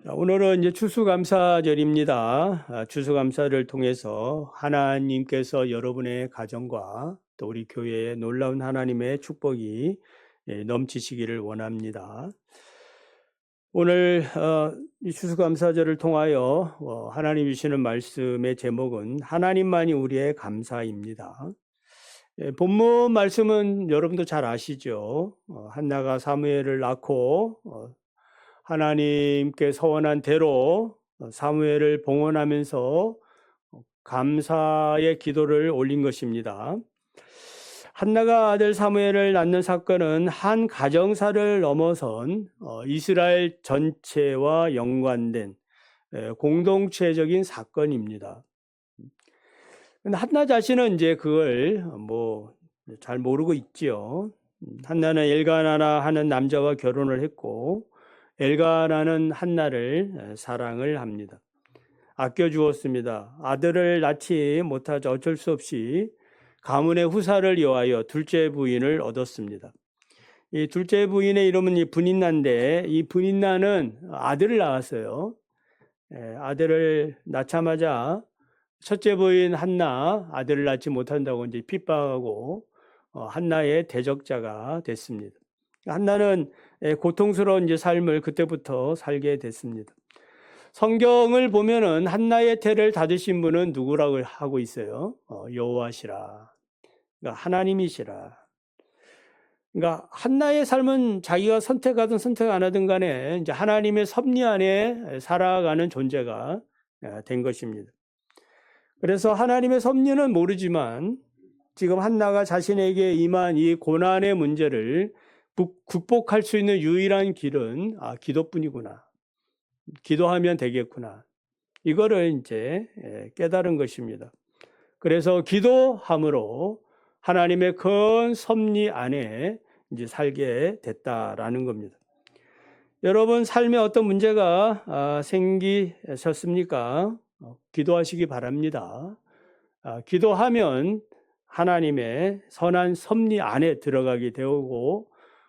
오늘은 이제 추수감사절입니다. 추수감사를 통해서 하나님께서 여러분의 가정과 또 우리 교회에 놀라운 하나님의 축복이 넘치시기를 원합니다. 오늘 이 추수감사절을 통하여 하나님 주시는 말씀의 제목은 하나님만이 우리의 감사입니다. 본문 말씀은 여러분도 잘 아시죠? 한나가 사무엘을 낳고 하나님께 서원한 대로 사무엘을 봉헌하면서 감사의 기도를 올린 것입니다. 한나가 아들 사무엘을 낳는 사건은 한 가정사를 넘어선 이스라엘 전체와 연관된 공동체적인 사건입니다. 근데 한나 자신은 이제 그걸 잘 모르고 있지요. 한나는 엘가나나 하는 남자와 결혼을 했고 엘가나는 한나를 사랑을 합니다. 아껴주었습니다. 아들을 낳지 못하자 어쩔 수 없이 가문의 후사를 이용하여 둘째 부인을 얻었습니다. 이 둘째 부인의 이름은 이 분인나인데 이 분인나는 아들을 낳았어요. 아들을 낳자마자 첫째 부인 한나 아들을 낳지 못한다고 이제 핍박하고 한나의 대적자가 됐습니다. 한나는 고통스러운 이제 삶을 그때부터 살게 됐습니다. 성경을 보면은 한나의 태를 닫으신 분은 누구라고 하고 있어요? 여호와시라. 그러니까 하나님이시라. 그러니까 한나의 삶은 자기가 선택하든 선택 안 하든 간에 이제 하나님의 섭리 안에 살아가는 존재가 된 것입니다. 그래서 하나님의 섭리는 모르지만 지금 한나가 자신에게 임한 이 고난의 문제를 극복할 수 있는 유일한 길은 기도뿐이구나. 기도하면 되겠구나. 이거를 이제 깨달은 것입니다. 그래서 기도함으로 하나님의 큰 섭리 안에 이제 살게 됐다라는 겁니다. 여러분 삶에 어떤 문제가 생기셨습니까? 기도하시기 바랍니다. 기도하면 하나님의 선한 섭리 안에 들어가게 되고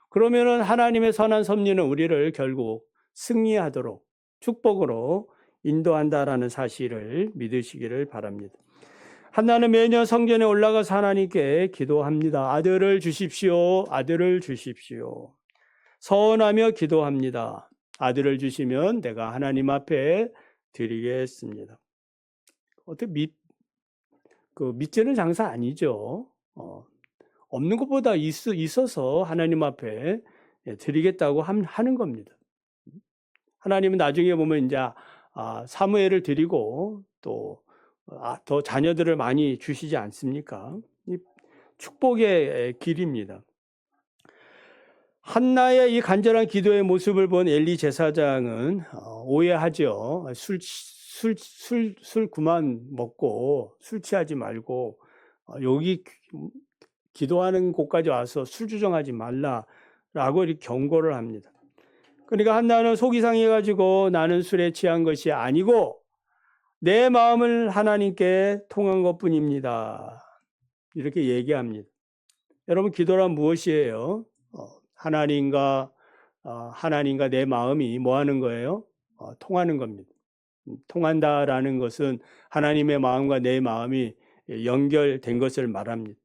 그러면은 하나님의 선한 섭리는 우리를 결국 승리하도록 축복으로 인도한다라는 사실을 믿으시기를 바랍니다. 한나는 매년 성전에 올라가서 하나님께 기도합니다. 아들을 주십시오. 아들을 주십시오. 서원하며 기도합니다. 아들을 주시면 내가 하나님 앞에 드리겠습니다. 어떻게 믿지는 장사 아니죠. 없는 것보다 있어서 하나님 앞에 드리겠다고 하는 겁니다. 하나님은 나중에 보면 이제 사무엘을 드리고 또 더 자녀들을 많이 주시지 않습니까? 이 축복의 길입니다. 한나의 이 간절한 기도의 모습을 본 엘리 제사장은 오해하죠. 술 그만 먹고 술 취하지 말고 여기 기도하는 곳까지 와서 술 주정하지 말라라고 이렇게 경고를 합니다. 그러니까 한나는 속이 상해가지고 나는 술에 취한 것이 아니고 내 마음을 하나님께 통한 것뿐입니다. 이렇게 얘기합니다. 여러분 기도란 무엇이에요? 하나님과 내 마음이 뭐 하는 거예요? 통하는 겁니다. 통한다라는 것은 하나님의 마음과 내 마음이 연결된 것을 말합니다.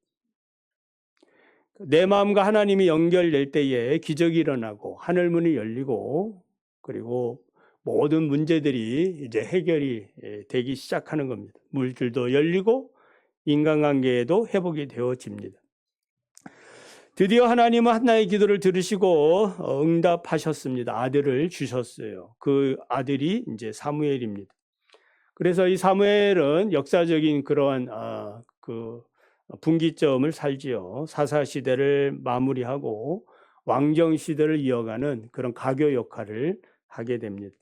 내 마음과 하나님이 연결될 때에 기적이 일어나고 하늘문이 열리고 그리고 모든 문제들이 이제 해결이 되기 시작하는 겁니다. 물줄도 열리고 인간관계에도 회복이 되어집니다. 드디어 하나님은 한나의 기도를 들으시고 응답하셨습니다. 아들을 주셨어요. 그 아들이 이제 사무엘입니다. 그래서 이 사무엘은 역사적인 그러한 분기점을 살지요. 사사시대를 마무리하고 왕정시대를 이어가는 그런 가교 역할을 하게 됩니다.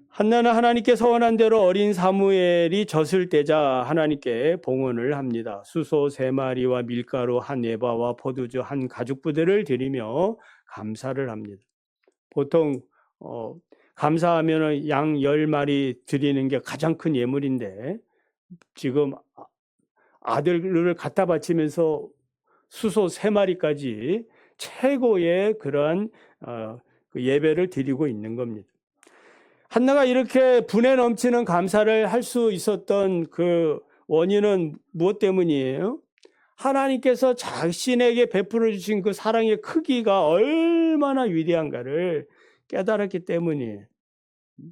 한나는 하나님께 서원한 대로 어린 사무엘이 젖을 떼자 하나님께 봉헌을 합니다. 수소 3마리와 밀가루 1에바와 포도주 1가죽부대를 드리며 감사를 합니다. 보통 감사하면 양 10마리 드리는 게 가장 큰 예물인데 지금 아들을 갖다 바치면서 수소 3마리까지 최고의 그러한 예배를 드리고 있는 겁니다. 한나가 이렇게 분에 넘치는 감사를 할 수 있었던 그 원인은 무엇 때문이에요? 하나님께서 자신에게 베풀어 주신 그 사랑의 크기가 얼마나 위대한가를 깨달았기 때문이에요.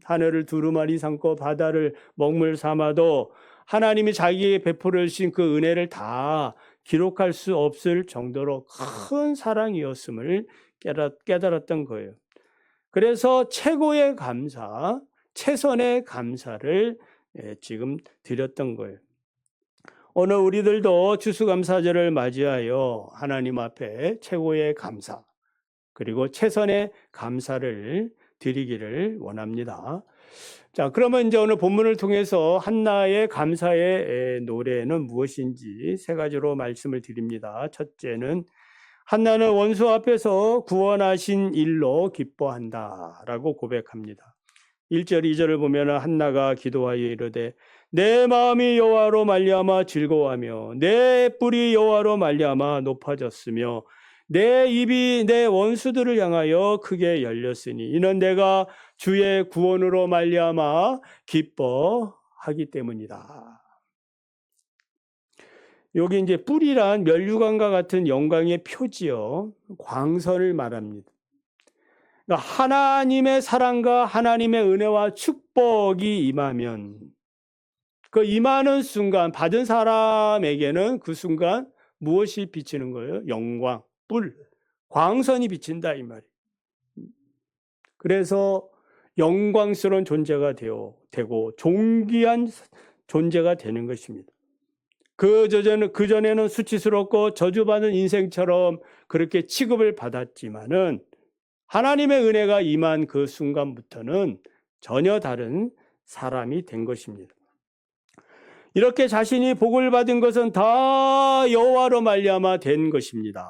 하늘을 두루마리 삼고 바다를 먹물 삼아도 하나님이 자기에게 베풀어 주신 그 은혜를 다 기록할 수 없을 정도로 큰 사랑이었음을 깨달았던 거예요. 그래서 최고의 감사, 최선의 감사를 지금 드렸던 거예요. 오늘 우리들도 추수감사절을 맞이하여 하나님 앞에 최고의 감사, 그리고 최선의 감사를 드리기를 원합니다. 자, 그러면 이제 오늘 본문을 통해서 한나의 감사의 노래는 무엇인지 세 가지로 말씀을 드립니다. 첫째는 한나는 원수 앞에서 구원하신 일로 기뻐한다라고 고백합니다. 1절, 2절을 보면 한나가 기도하여 이르되 내 마음이 여호와로 말미암아 즐거워하며 내 뿔이 여호와로 말미암아 높아졌으며 내 입이 내 원수들을 향하여 크게 열렸으니 이는 내가 주의 구원으로 말미암아 기뻐하기 때문이다. 여기 이제 뿔이란 면류관과 같은 영광의 표지요, 광선을 말합니다. 그러니까 하나님의 사랑과 하나님의 은혜와 축복이 임하면 그 임하는 순간 받은 사람에게는 그 순간 무엇이 비치는 거예요? 영광, 뿔, 광선이 비친다 이 말이에요. 그래서 영광스러운 존재가 되고 존귀한 존재가 되는 것입니다. 그전에는 수치스럽고 저주받은 인생처럼 그렇게 취급을 받았지만은 하나님의 은혜가 임한 그 순간부터는 전혀 다른 사람이 된 것입니다. 이렇게 자신이 복을 받은 것은 다 여호와로 말미암아 된 것입니다.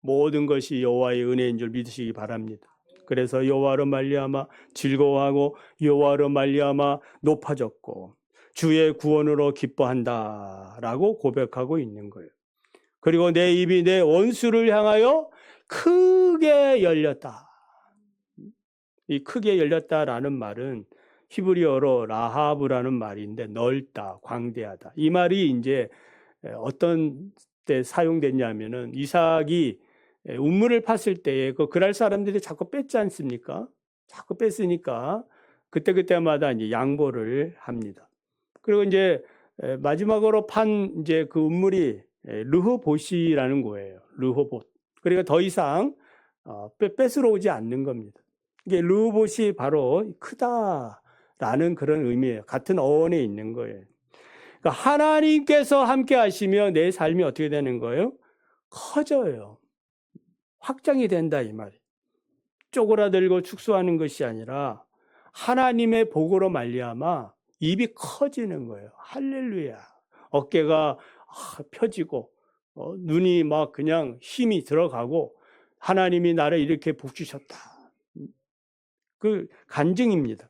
모든 것이 여호와의 은혜인 줄 믿으시기 바랍니다. 그래서 여호와로 말미암아 즐거워하고 여호와로 말미암아 높아졌고 주의 구원으로 기뻐한다라고 고백하고 있는 거예요. 그리고 내 입이 내 원수를 향하여 크게 열렸다. 이 크게 열렸다라는 말은 히브리어로 라하브라는 말인데 넓다, 광대하다. 이 말이 이제 어떤 때 사용됐냐면은 이삭이 우물을 팠을 때에 그 그랄 사람들이 자꾸 뺐지 않습니까? 자꾸 뺐으니까 그때마다 이제 양보를 합니다. 그리고 이제 마지막으로 판 이제 그 우물이 르호봇이라는 거예요. 르호봇. 그러니까 더 이상 뺏으러 오지 않는 겁니다. 이게 르호봇이 바로 크다라는 그런 의미예요. 같은 어원에 있는 거예요. 그러니까 하나님께서 함께 하시며 내 삶이 어떻게 되는 거예요? 커져요. 확장이 된다 이 말이에요. 쪼그라들고 축소하는 것이 아니라 하나님의 복으로 말미암아 입이 커지는 거예요. 할렐루야. 어깨가 펴지고 눈이 막 그냥 힘이 들어가고 하나님이 나를 이렇게 복 주셨다. 그 간증입니다.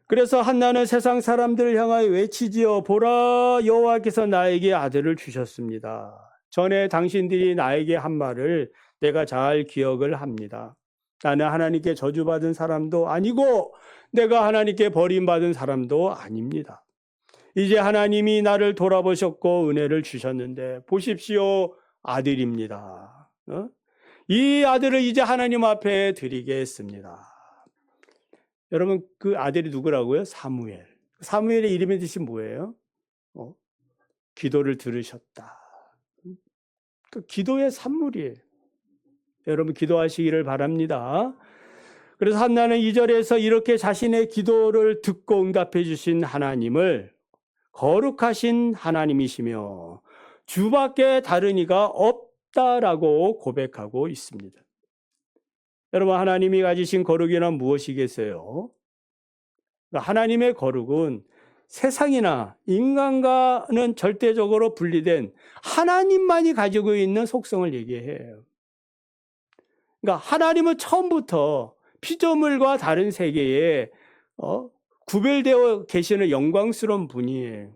그래서 한나는 세상 사람들을 향하여 외치지어 보라 여호와께서 나에게 아들을 주셨습니다. 전에 당신들이 나에게 한 말을 내가 잘 기억을 합니다. 나는 하나님께 저주받은 사람도 아니고 내가 하나님께 버림받은 사람도 아닙니다. 이제 하나님이 나를 돌아보셨고 은혜를 주셨는데 보십시오 아들입니다. 이 아들을 이제 하나님 앞에 드리겠습니다. 여러분 그 아들이 누구라고요? 사무엘. 사무엘의 이름의 뜻이 뭐예요? 기도를 들으셨다. 그 기도의 산물이에요. 여러분 기도하시기를 바랍니다. 그래서 한나는 2절에서 이렇게 자신의 기도를 듣고 응답해 주신 하나님을 거룩하신 하나님이시며 주밖에 다른 이가 없다라고 고백하고 있습니다. 여러분 하나님이 가지신 거룩이란 무엇이겠어요? 하나님의 거룩은 세상이나 인간과는 절대적으로 분리된 하나님만이 가지고 있는 속성을 얘기해요. 그러니까 하나님은 처음부터 피조물과 다른 세계에 구별되어 계시는 영광스러운 분이에요.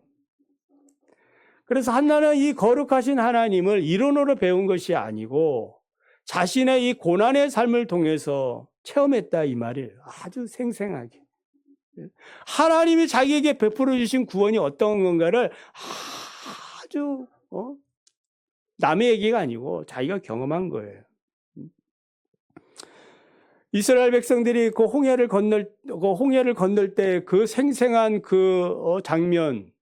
그래서 한나는 이 거룩하신 하나님을 이론으로 배운 것이 아니고 자신의 이 고난의 삶을 통해서 체험했다 이 말이에요. 아주 생생하게. 하나님이 자기에게 베풀어 주신 구원이 어떤 건가를 아주 남의 얘기가 아니고 자기가 경험한 거예요. 이스라엘 백성들이 그 홍해를 건널 때 그 생생한 그 장면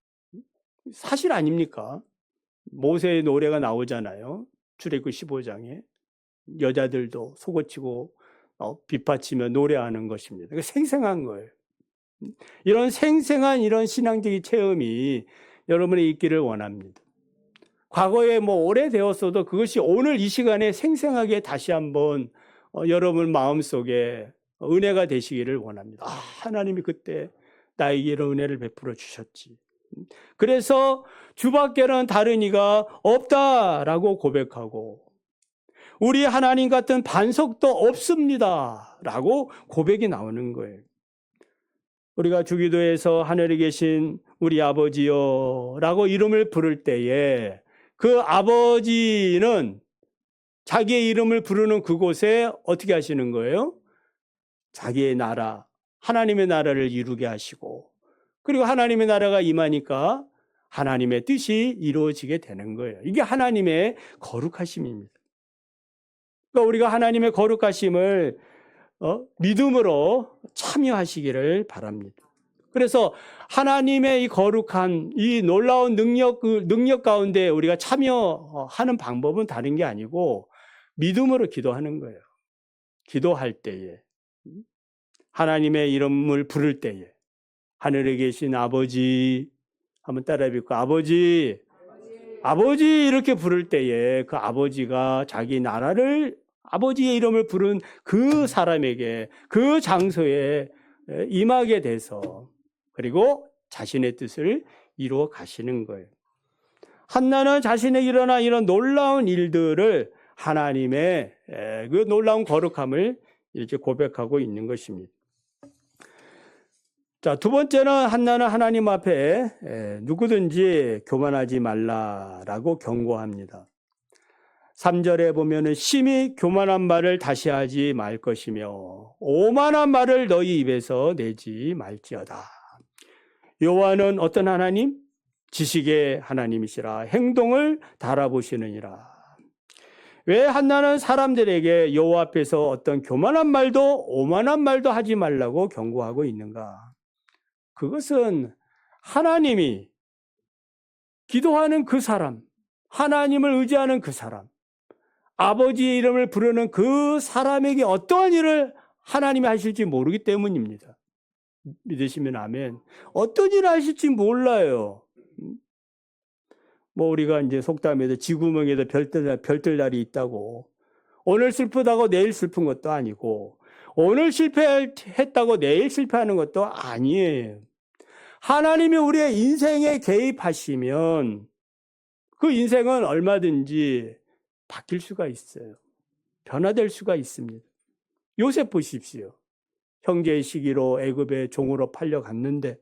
사실 아닙니까? 모세의 노래가 나오잖아요. 출애굽 15장에 여자들도 속옷치고 빗받치며 노래하는 것입니다. 생생한 거예요. 이런 생생한 이런 신앙적인 체험이 여러분의 있기를 원합니다. 과거에 오래되었어도 그것이 오늘 이 시간에 생생하게 다시 한번 여러분 마음속에 은혜가 되시기를 원합니다. 하나님이 그때 나에게 이런 은혜를 베풀어 주셨지. 그래서 주밖에는 다른 이가 없다라고 고백하고 우리 하나님 같은 반석도 없습니다라고 고백이 나오는 거예요. 우리가 주기도에서 하늘에 계신 우리 아버지여라고 이름을 부를 때에 그 아버지는 자기의 이름을 부르는 그곳에 어떻게 하시는 거예요? 자기의 나라, 하나님의 나라를 이루게 하시고 그리고 하나님의 나라가 임하니까 하나님의 뜻이 이루어지게 되는 거예요. 이게 하나님의 거룩하심입니다. 그러니까 우리가 하나님의 거룩하심을 믿음으로 참여하시기를 바랍니다. 그래서 하나님의 이 거룩한 이 놀라운 능력 가운데 우리가 참여하는 방법은 다른 게 아니고 믿음으로 기도하는 거예요. 기도할 때에 하나님의 이름을 부를 때에 하늘에 계신 아버지 한번 따라해 볼까요? 아버지, 아버지 이렇게 부를 때에 그 아버지가 자기 나라를 아버지의 이름을 부른 그 사람에게 그 장소에 임하게 돼서 그리고 자신의 뜻을 이루어 가시는 거예요. 한나는 자신에게 일어난 이런 놀라운 일들을 하나님의 그 놀라운 거룩함을 이렇게 고백하고 있는 것입니다. 자, 두 번째는 한나는 하나님 앞에 누구든지 교만하지 말라라고 경고합니다. 3절에 보면은 심히 교만한 말을 다시 하지 말 것이며 오만한 말을 너희 입에서 내지 말지어다. 여호와는 어떤 하나님? 지식의 하나님이시라 행동을 달아보시느니라. 왜 한나는 사람들에게 여호와 앞에서 어떤 교만한 말도 오만한 말도 하지 말라고 경고하고 있는가? 그것은 하나님이 기도하는 그 사람, 하나님을 의지하는 그 사람, 아버지의 이름을 부르는 그 사람에게 어떠한 일을 하나님이 하실지 모르기 때문입니다. 믿으시면 아멘. 어떤 일을 하실지 몰라요. 우리가 이제 속담에도 쥐구멍에도 별들날이 있다고. 오늘 슬프다고 내일 슬픈 것도 아니고, 오늘 실패했다고 내일 실패하는 것도 아니에요. 하나님이 우리의 인생에 개입하시면 그 인생은 얼마든지 바뀔 수가 있어요. 변화될 수가 있습니다. 요셉 보십시오. 형제의 시기로 애굽의 종으로 팔려갔는데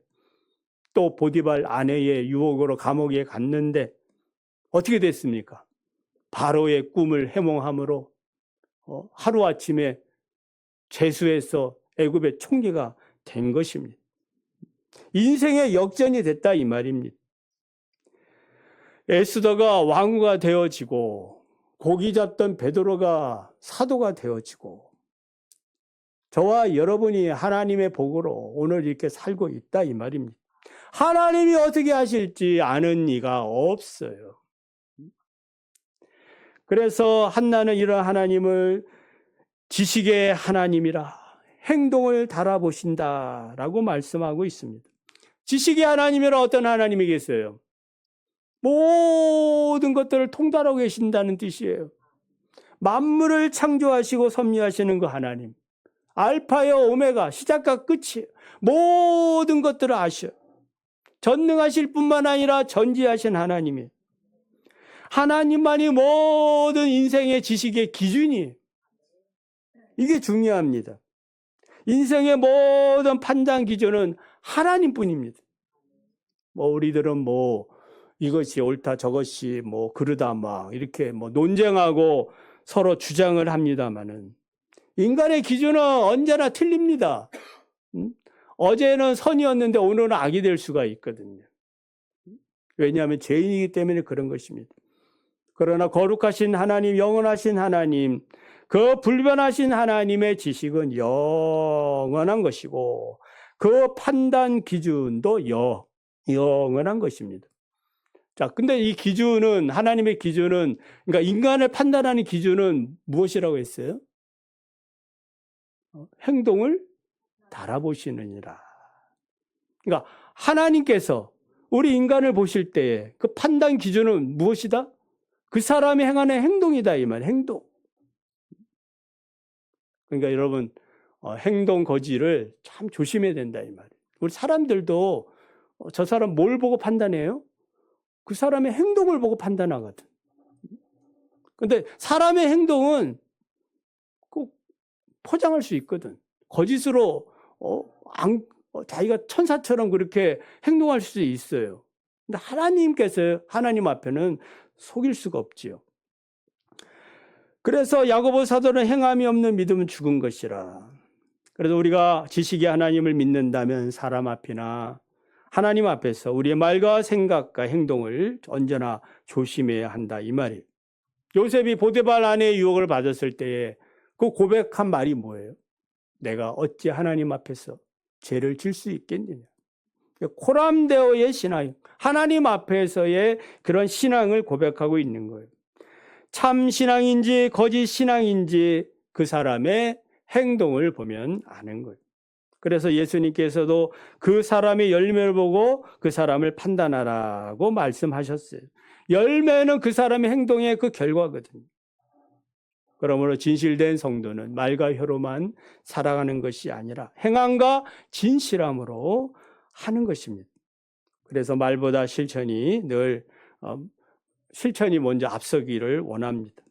또 보디발 아내의 유혹으로 감옥에 갔는데 어떻게 됐습니까? 바로의 꿈을 해몽함으로 하루아침에 죄수에서 애굽의 총리가 된 것입니다. 인생의 역전이 됐다 이 말입니다. 에스더가 왕후가 되어지고 고기 잡던 베드로가 사도가 되어지고 저와 여러분이 하나님의 복으로 오늘 이렇게 살고 있다 이 말입니다. 하나님이 어떻게 하실지 아는 이가 없어요. 그래서 한나는 이런 하나님을 지식의 하나님이라 행동을 달아보신다라고 말씀하고 있습니다. 지식의 하나님이라 어떤 하나님이겠어요? 모든 것들을 통달하고 계신다는 뜻이에요. 만물을 창조하시고 섭리하시는 그 하나님. 알파요 오메가 시작과 끝이에요. 모든 것들을 아셔. 전능하실 뿐만 아니라 전지하신 하나님이에요. 하나님만이 모든 인생의 지식의 기준이에요. 이게 중요합니다. 인생의 모든 판단 기준은 하나님뿐입니다. 우리들은 이것이 옳다 저것이 그르다 막 이렇게 논쟁하고 서로 주장을 합니다마는 인간의 기준은 언제나 틀립니다. 어제는 선이었는데 오늘은 악이 될 수가 있거든요. 왜냐하면 죄인이기 때문에 그런 것입니다. 그러나 거룩하신 하나님, 영원하신 하나님, 그 불변하신 하나님의 지식은 영원한 것이고 그 판단 기준도 영원한 것입니다. 자, 근데 이 기준은, 하나님의 기준은, 그러니까 인간을 판단하는 기준은 무엇이라고 했어요? 행동을 달아보시느니라. 그러니까 하나님께서 우리 인간을 보실 때에 그 판단 기준은 무엇이다? 그 사람이 행하는 행동이다, 이 말, 행동. 그러니까 여러분, 행동 거지를 참 조심해야 된다, 이 말이에요. 우리 사람들도 저 사람 뭘 보고 판단해요? 그 사람의 행동을 보고 판단하거든. 근데 사람의 행동은 꼭 포장할 수 있거든. 거짓으로 자기가 천사처럼 그렇게 행동할 수 있어요. 근데 하나님 앞에는 속일 수가 없지요. 그래서 야고보 사도는 행함이 없는 믿음은 죽은 것이라. 그래서 우리가 지식의 하나님을 믿는다면 사람 앞이나 하나님 앞에서 우리의 말과 생각과 행동을 언제나 조심해야 한다, 이 말이에요. 요셉이 보디발 아내의 유혹을 받았을 때에 그 고백한 말이 뭐예요? 내가 어찌 하나님 앞에서 죄를 질 수 있겠느냐. 코람데오의 신앙, 하나님 앞에서의 그런 신앙을 고백하고 있는 거예요. 참 신앙인지 거짓 신앙인지 그 사람의 행동을 보면 아는 거예요. 그래서 예수님께서도 그 사람의 열매를 보고 그 사람을 판단하라고 말씀하셨어요. 열매는 그 사람의 행동의 그 결과거든요. 그러므로 진실된 성도는 말과 혀로만 살아가는 것이 아니라 행함과 진실함으로 하는 것입니다. 그래서 말보다 실천이 늘 실천이 먼저 앞서기를 원합니다.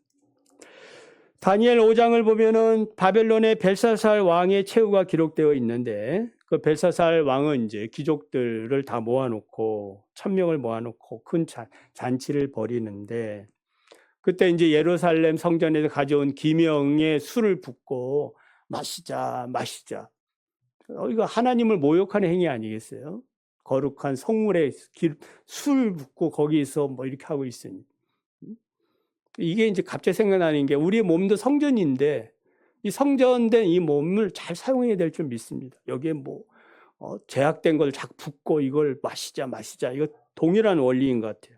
다니엘 5장을 보면은 바벨론의 벨사살 왕의 최후가 기록되어 있는데 그 벨사살 왕은 이제 귀족들을 다 모아놓고 1000명을 모아놓고 큰 잔치를 벌이는데 그때 이제 예루살렘 성전에서 가져온 기명의 술을 붓고 마시자. 이거 하나님을 모욕하는 행위 아니겠어요? 거룩한 성물에 술 붓고 거기서 뭐 이렇게 하고 있으니. 이게 이제 갑자기 생각나는 게 우리의 몸도 성전인데 이 성전된 이 몸을 잘 사용해야 될 줄 믿습니다. 여기에 뭐 제약된 걸 자꾸 붓고 이걸 마시자. 이거 동일한 원리인 것 같아요.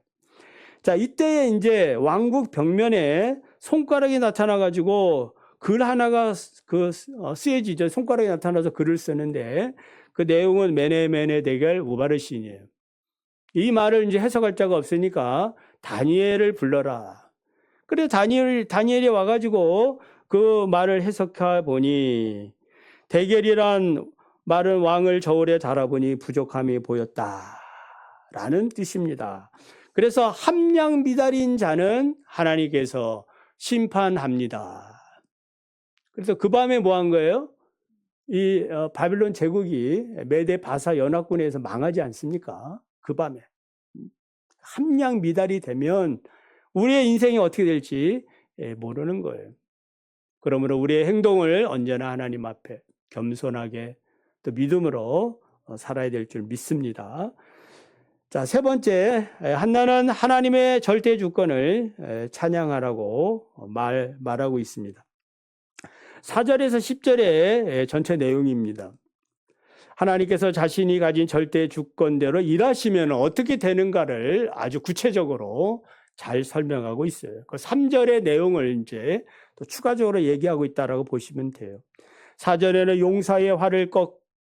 자, 이때에 이제 왕국 벽면에 손가락이 나타나가지고 글 하나가 쓰여지죠. 손가락이 나타나서 글을 쓰는데 그 내용은 메네 데겔 우바르신이에요. 이 말을 이제 해석할 자가 없으니까 다니엘을 불러라. 그래 다니엘이 와가지고 그 말을 해석해 보니 데겔이란 말은 왕을 저울에 달아보니 부족함이 보였다라는 뜻입니다. 그래서 함량 미달인 자는 하나님께서 심판합니다. 그래서 그 밤에 뭐 한 거예요? 이 바빌론 제국이 메데 바사 연합군에서 망하지 않습니까? 그 밤에. 함량 미달이 되면 우리의 인생이 어떻게 될지 모르는 거예요. 그러므로 우리의 행동을 언제나 하나님 앞에 겸손하게 또 믿음으로 살아야 될 줄 믿습니다. 자, 세 번째, 한나는 하나님의 절대 주권을 찬양하라고 말하고 있습니다. 4절에서 10절의 전체 내용입니다. 하나님께서 자신이 가진 절대 주권대로 일하시면 어떻게 되는가를 아주 구체적으로 잘 설명하고 있어요. 그 3절의 내용을 이제 또 추가적으로 얘기하고 있다라고 보시면 돼요. 4절에는 용사의 활을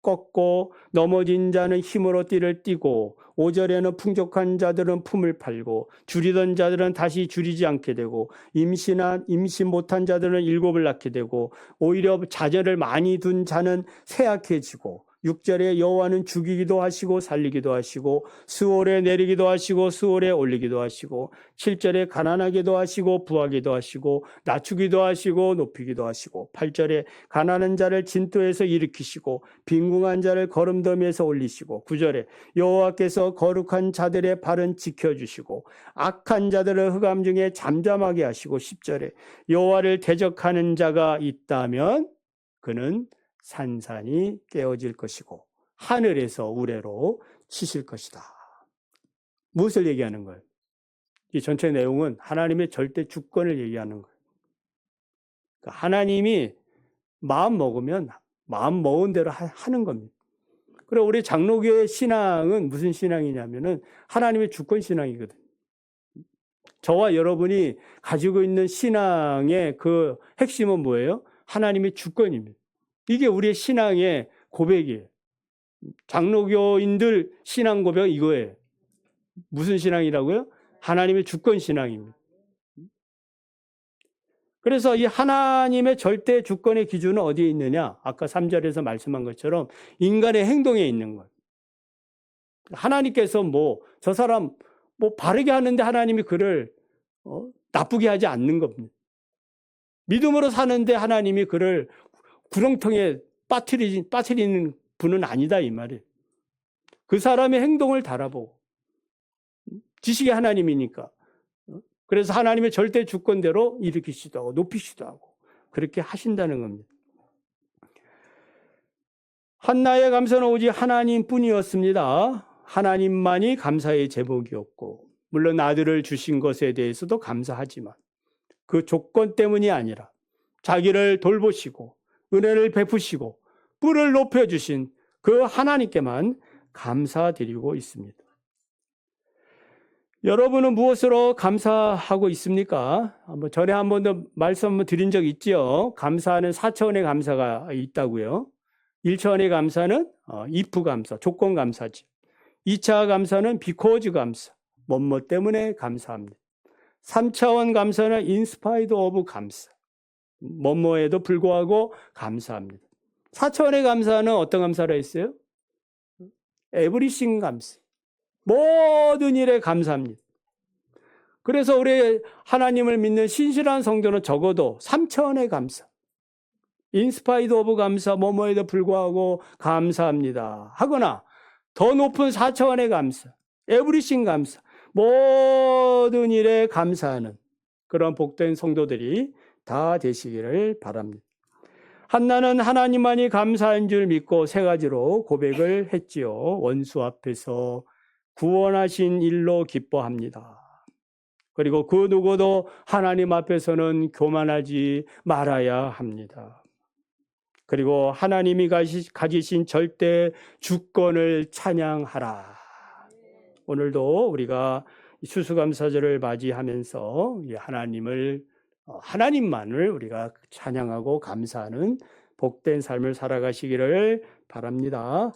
꺾고 넘어진 자는 힘으로 띠를 띠고 5절에는 풍족한 자들은 품을 팔고 줄이던 자들은 다시 줄이지 않게 되고 임신 못한 자들은 일곱을 낳게 되고 오히려 자녀를 많이 둔 자는 쇠약해지고 6절에 여호와는 죽이기도 하시고 살리기도 하시고 수월에 내리기도 하시고 수월에 올리기도 하시고 7절에 가난하기도 하시고 부하기도 하시고 낮추기도 하시고 높이기도 하시고 8절에 가난한 자를 진토에서 일으키시고 빈궁한 자를 거름더미에서 올리시고 9절에 여호와께서 거룩한 자들의 발은 지켜주시고 악한 자들을 흑암 중에 잠잠하게 하시고 10절에 여호와를 대적하는 자가 있다면 그는 산산이 깨어질 것이고 하늘에서 우레로 치실 것이다. 무엇을 얘기하는 거예요? 이 전체 내용은 하나님의 절대 주권을 얘기하는 거예요. 그러니까 하나님이 마음 먹으면 마음 먹은 대로 하는 겁니다. 그리고 우리 장로교의 신앙은 무슨 신앙이냐면은 하나님의 주권 신앙이거든요. 저와 여러분이 가지고 있는 신앙의 그 핵심은 뭐예요? 하나님의 주권입니다. 이게 우리의 신앙의 고백이에요. 장로교인들 신앙 고백 이거예요. 무슨 신앙이라고요? 하나님의 주권 신앙입니다. 그래서 이 하나님의 절대 주권의 기준은 어디에 있느냐? 아까 3절에서 말씀한 것처럼 인간의 행동에 있는 거예요. 하나님께서 저 사람 바르게 하는데 하나님이 그를 나쁘게 하지 않는 겁니다. 믿음으로 사는데 하나님이 그를 구렁텅이에 빠뜨리는 분은 아니다 이 말이에요. 그 사람의 행동을 달아보고 지식의 하나님이니까 그래서 하나님의 절대 주권대로 일으키시도 하고 높이시도 하고 그렇게 하신다는 겁니다. 한나의 감사는 오직 하나님뿐이었습니다. 하나님만이 감사의 제목이었고 물론 아들을 주신 것에 대해서도 감사하지만 그 조건 때문이 아니라 자기를 돌보시고 은혜를 베푸시고 뿔을 높여주신 그 하나님께만 감사드리고 있습니다. 여러분은 무엇으로 감사하고 있습니까? 전에 한 번 더 말씀 드린 적 있죠. 감사하는 4차원의 감사가 있다고요. 1차원의 감사는 if 감사, 조건 감사지. 2차 감사는 because 감사, 뭐뭐 때문에 감사합니다. 3차원 감사는 in spite of 감사, 뭐뭐에도 불구하고 감사합니다. 4차원의 감사는 어떤 감사를 했어요? everything 감사, 모든 일에 감사합니다. 그래서 우리 하나님을 믿는 신실한 성도는 적어도 3차원의 감사, in spite of 감사, 뭐뭐에도 불구하고 감사합니다 하거나 더 높은 4차원의 감사, everything 감사, 모든 일에 감사하는 그런 복된 성도들이 다 되시기를 바랍니다. 한나는 하나님만이 감사한 줄 믿고 3가지로 고백을 했지요. 원수 앞에서 구원하신 일로 기뻐합니다. 그리고 그 누구도 하나님 앞에서는 교만하지 말아야 합니다. 그리고 하나님이 가지신 절대 주권을 찬양하라. 오늘도 우리가 추수감사절을 맞이하면서 하나님만을 우리가 찬양하고 감사하는 복된 삶을 살아가시기를 바랍니다.